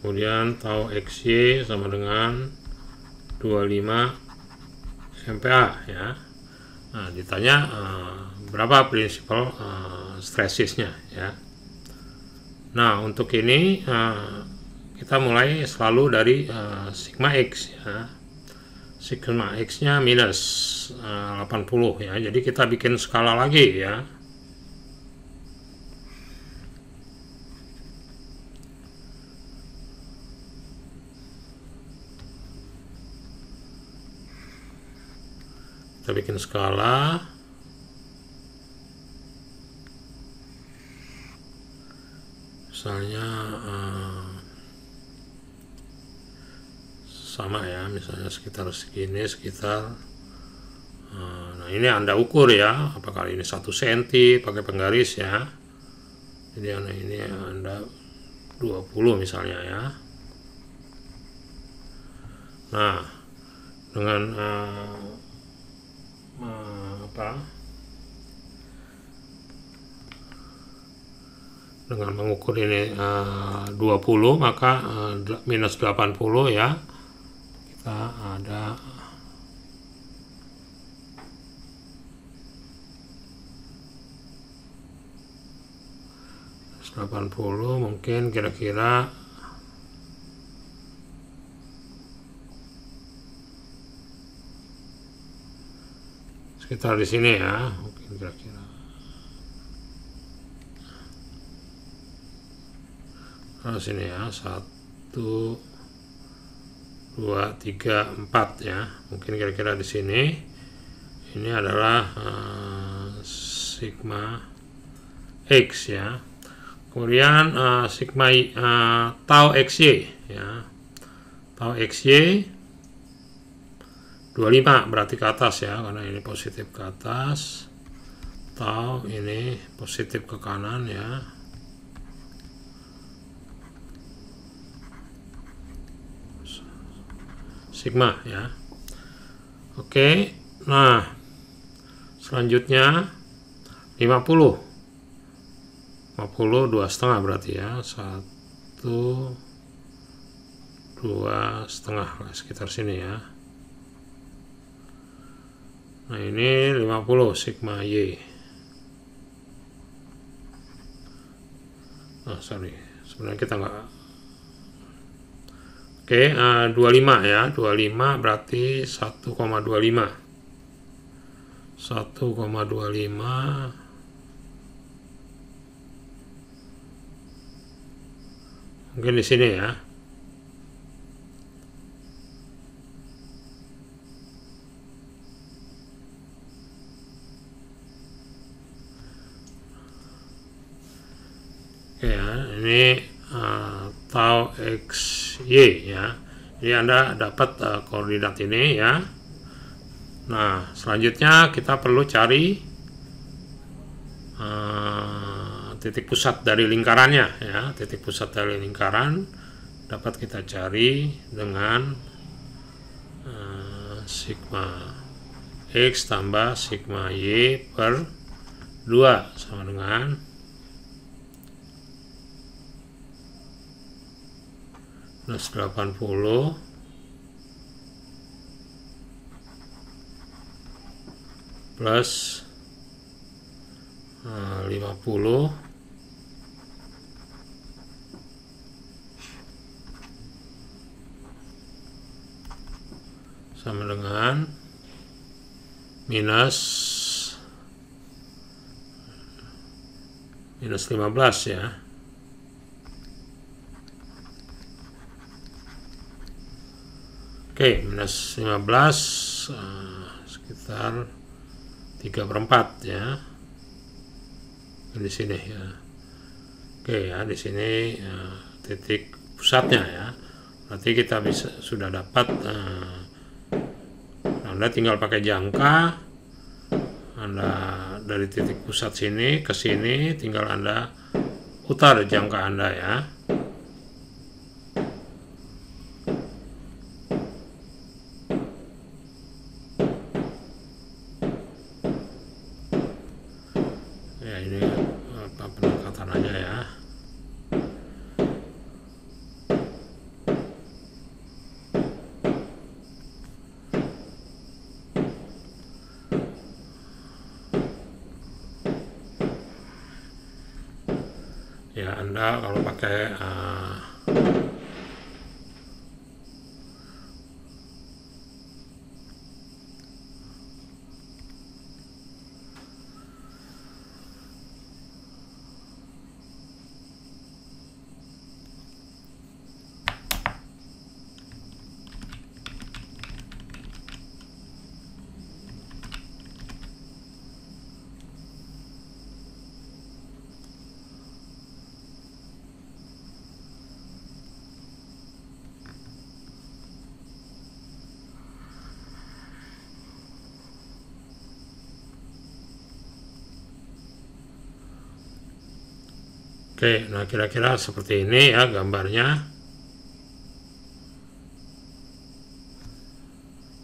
kemudian tau XY sama dengan 25 MPa ya. Nah, ditanya berapa prinsipal stressesnya ya. Nah, untuk ini kita mulai selalu dari sigma X ya. Sigma X nya minus 80 ya, jadi kita bikin skala lagi ya. Kita bikin skala. Misalnya sama ya, misalnya sekitar segini, sekitar nah ini Anda ukur ya, apakah ini 1 cm pakai penggaris ya. Jadi ini Anda 20 misalnya ya. Nah, dengan dengan mengukur ini 20, maka minus 80 ya, kita ada 80, mungkin kira-kira sekitar di sini ya, mungkin kira-kira sini ya, 1 2 3 4 ya, mungkin kira-kira di sini. Ini adalah sigma X ya. Kemudian sigma tau XY ya. Tau XY 25 berarti ke atas ya, karena ini positif ke atas. Tau ini positif ke kanan ya. Sigma ya. Oke, nah selanjutnya 50 2,5 berarti ya, 1 2,5 sekitar sini ya. Nah ini 50 sigma Y. Sorry, sebenarnya kita nggak. Oke, 25 ya, 25 berarti 1,25 mungkin di sini ya. Oke ya, ini tau XY ya. Jadi Anda dapat koordinat ini ya. Nah, selanjutnya kita perlu cari titik pusat dari lingkarannya ya. Titik pusat dari lingkaran dapat kita cari dengan sigma X tambah sigma Y per 2 sama dengan plus 80 plus 50 sama dengan minus 15 ya. Oke, minus 15 sekitar 3/4 ya. Di sini ya. Oke ya, di sini titik pusatnya ya. Berarti kita sudah dapat, Anda tinggal pakai jangka. Anda dari titik pusat sini ke sini tinggal Anda putar jangka Anda ya. Ya ini penekatannya ya. ya. Anda kalau pakai Oke, nah kira-kira seperti ini ya gambarnya.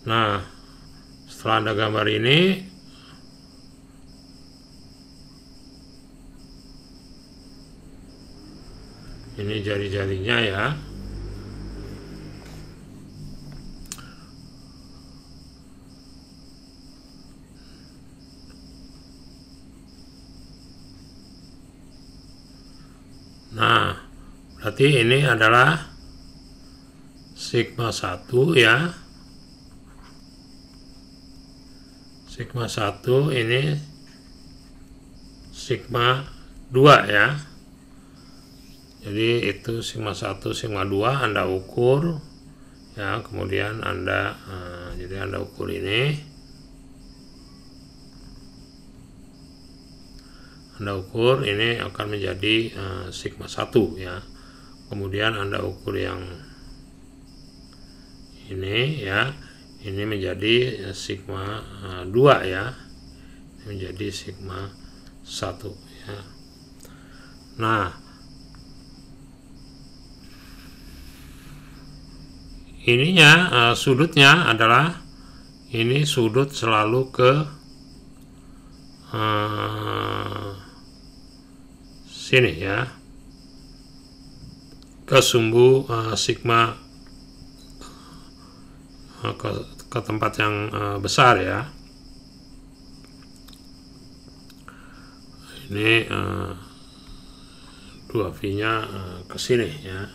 Nah, setelah ada gambar ini, jari-jarinya ya. Nah, berarti ini adalah sigma 1 ya. Sigma 1 ini sigma 2 ya. Jadi itu sigma 1, sigma 2 Anda ukur ya, kemudian Anda jadi Anda ukur ini. Anda ukur ini akan menjadi sigma 1 ya. Kemudian Anda ukur yang ini ya. Ini menjadi sigma 2 ya. Ini menjadi sigma 1 ya. Nah, ininya sudutnya adalah ini sudut selalu ke sini ya, ke sumbu sigma ke tempat yang besar ya. Ini 2V nya ke sini ya.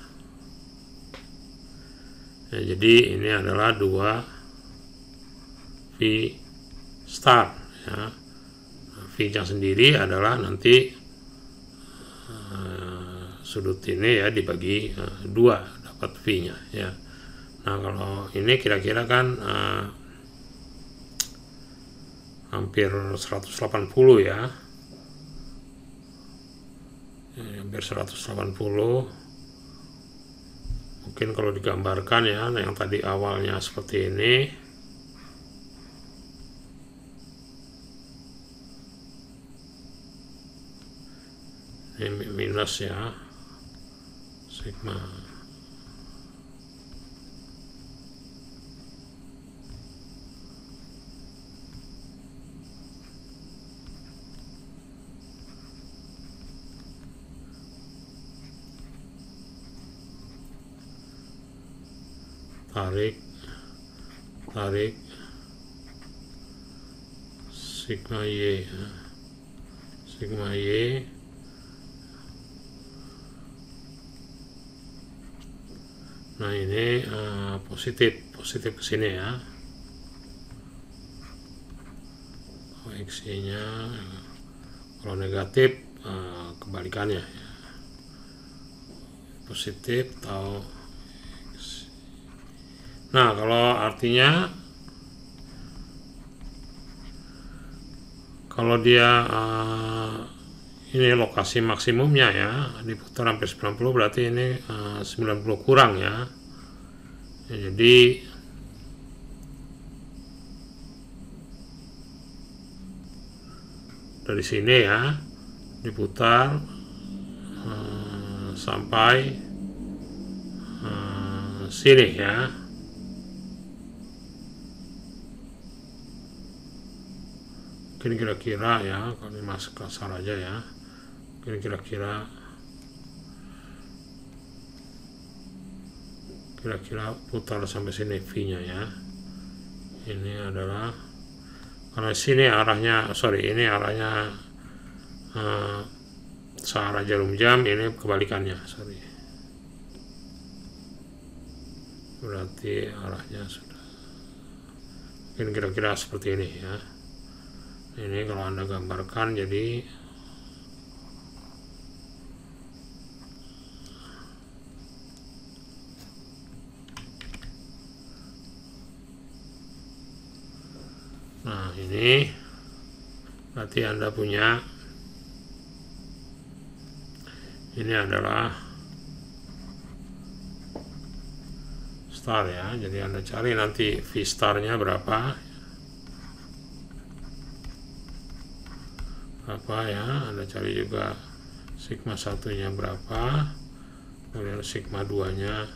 Ya, jadi ini adalah 2V star ya. V nya sendiri adalah nanti sudut ini ya dibagi 2 dapat V nya ya. Nah, kalau ini kira-kira kan hampir 180 ya. Hampir 180. Mungkin kalau digambarkan ya, yang tadi awalnya seperti ini. Ini minus ya, sigma. Tarik sigma Y ya. Sigma Y nah ini positif ke sini ya. X-nya kalau negatif kebalikannya ya. Positif atau X. Nah, kalau artinya kalau dia ini lokasi maksimumnya ya, diputar hampir 90, berarti ini 90 kurang ya. Jadi dari sini ya diputar sampai sini ya. Mungkin kira-kira ya, kalau ini masuk kasar aja ya, mungkin kira-kira putar sampai sini V-nya ya. Ini adalah karena sini arahnya, ini arahnya searah jarum jam, ini kebalikannya, sorry. Berarti arahnya sudah mungkin kira-kira seperti ini ya. Ini kalau Anda gambarkan, jadi nah ini berarti Anda punya, ini adalah star ya. Jadi Anda cari nanti V starnya berapa ya. Anda cari juga sigma 1-nya berapa, kemudian sigma 2-nya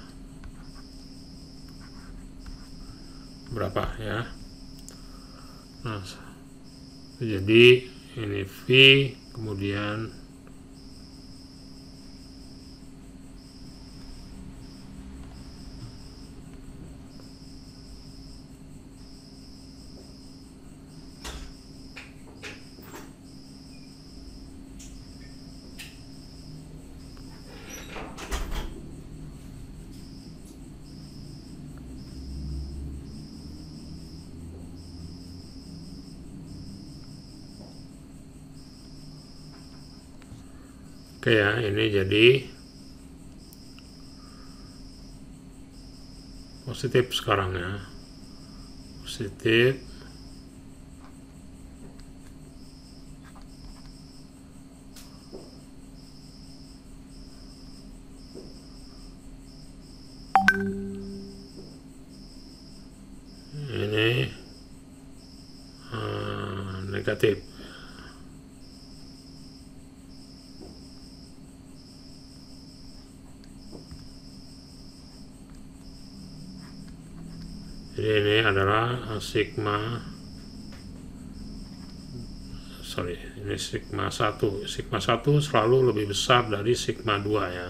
berapa ya. Nah, jadi ini V, kemudian oke ya, ini jadi positif sekarang ya, positif. Ini negatif. Jadi ini adalah sigma, sorry, ini sigma 1. Sigma 1 selalu lebih besar dari sigma 2 ya.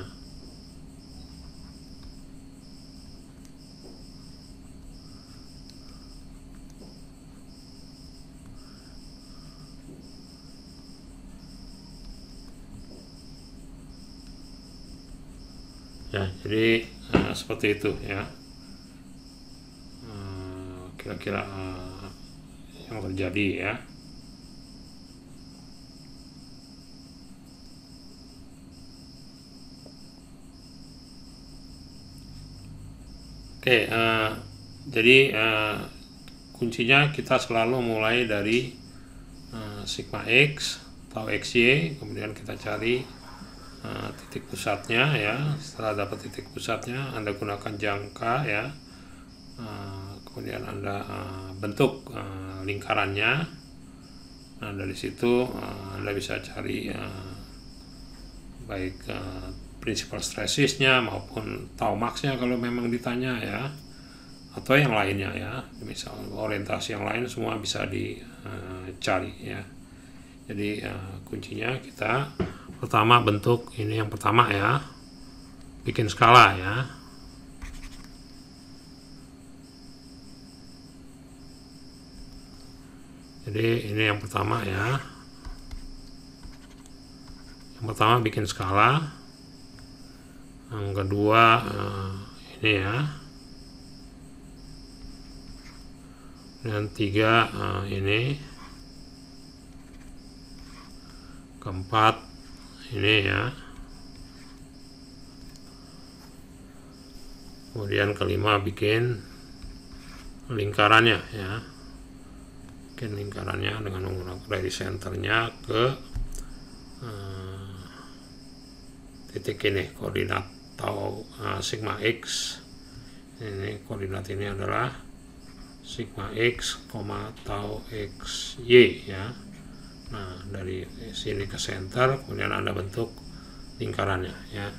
Ya, jadi seperti itu ya. Kira-kira yang terjadi ya. Oke, jadi kuncinya kita selalu mulai dari sigma X atau XY, kemudian kita cari titik pusatnya ya. Setelah dapat titik pusatnya, Anda gunakan jangka ya. Kemudian Anda bentuk lingkarannya. Nah, dari situ Anda bisa cari baik principal stressesnya maupun tau max-nya kalau memang ditanya ya, atau yang lainnya ya, misal orientasi yang lain semua bisa dicari ya. Jadi kuncinya kita pertama bentuk ini, yang pertama ya, bikin skala ya. Jadi ini yang pertama ya. Yang pertama bikin skala. Yang kedua ini ya. Dan tiga ini. Keempat ini ya. Kemudian kelima bikin lingkarannya ya. Bikin lingkarannya dengan menggunakan dari senternya ke titik ini, koordinat tau sigma X. Ini koordinat ini adalah sigma X, tau XY ya. Nah, dari sini ke center, kemudian Anda bentuk lingkarannya ya.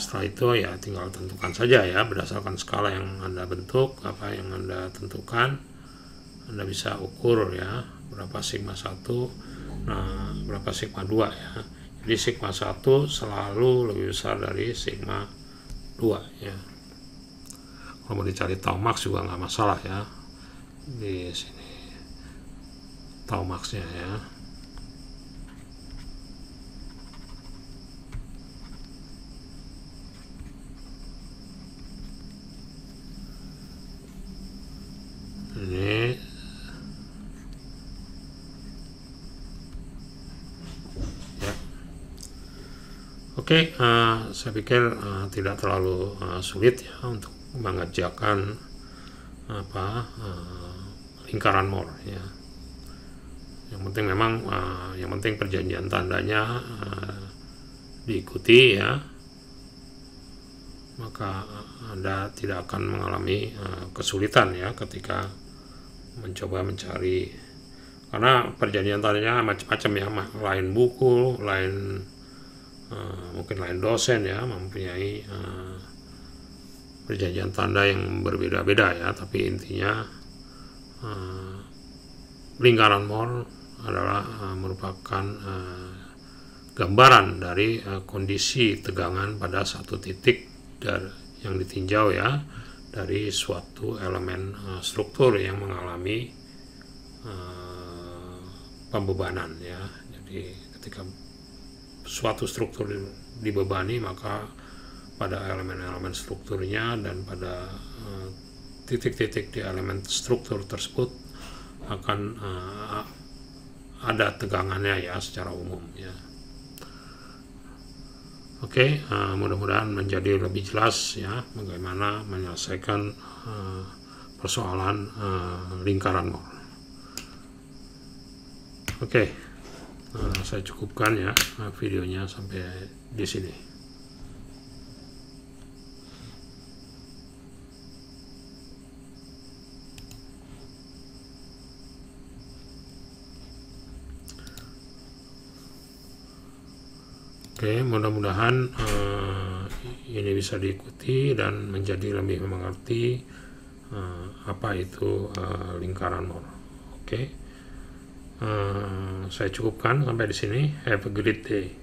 Setelah itu ya tinggal tentukan saja ya, berdasarkan skala yang Anda bentuk, apa yang Anda tentukan. Anda bisa ukur ya, berapa sigma 1, nah berapa sigma 2 ya. Jadi sigma 1 selalu lebih besar dari sigma 2 ya. Kalau mau dicari tau max juga nggak masalah ya. Di sini tau maxnya ya. Oke, saya pikir tidak terlalu sulit ya untuk mengerjakan lingkaran Moore ya. Yang penting memang yang penting perjanjian tandanya diikuti ya, maka Anda tidak akan mengalami kesulitan ya ketika mencoba mencari, karena perjanjian tandanya macam-macam ya, lain buku, lain mungkin lain dosen ya mempunyai perjanjian tanda yang berbeda-beda ya, tapi intinya lingkaran Moore adalah merupakan gambaran dari kondisi tegangan pada satu titik yang ditinjau ya dari suatu elemen struktur yang mengalami pembebanan ya. Jadi ketika suatu struktur dibebani, maka pada elemen-elemen strukturnya dan pada titik-titik di elemen struktur tersebut akan ada tegangannya ya secara umum ya. Oke, mudah-mudahan menjadi lebih jelas ya bagaimana menyelesaikan persoalan lingkaran Moore. Oke, saya cukupkan ya videonya sampai di sini. Oke, mudah-mudahan ini bisa diikuti dan menjadi lebih mengerti apa itu lingkaran Moore. Oke, saya cukupkan sampai di sini. Have a great day.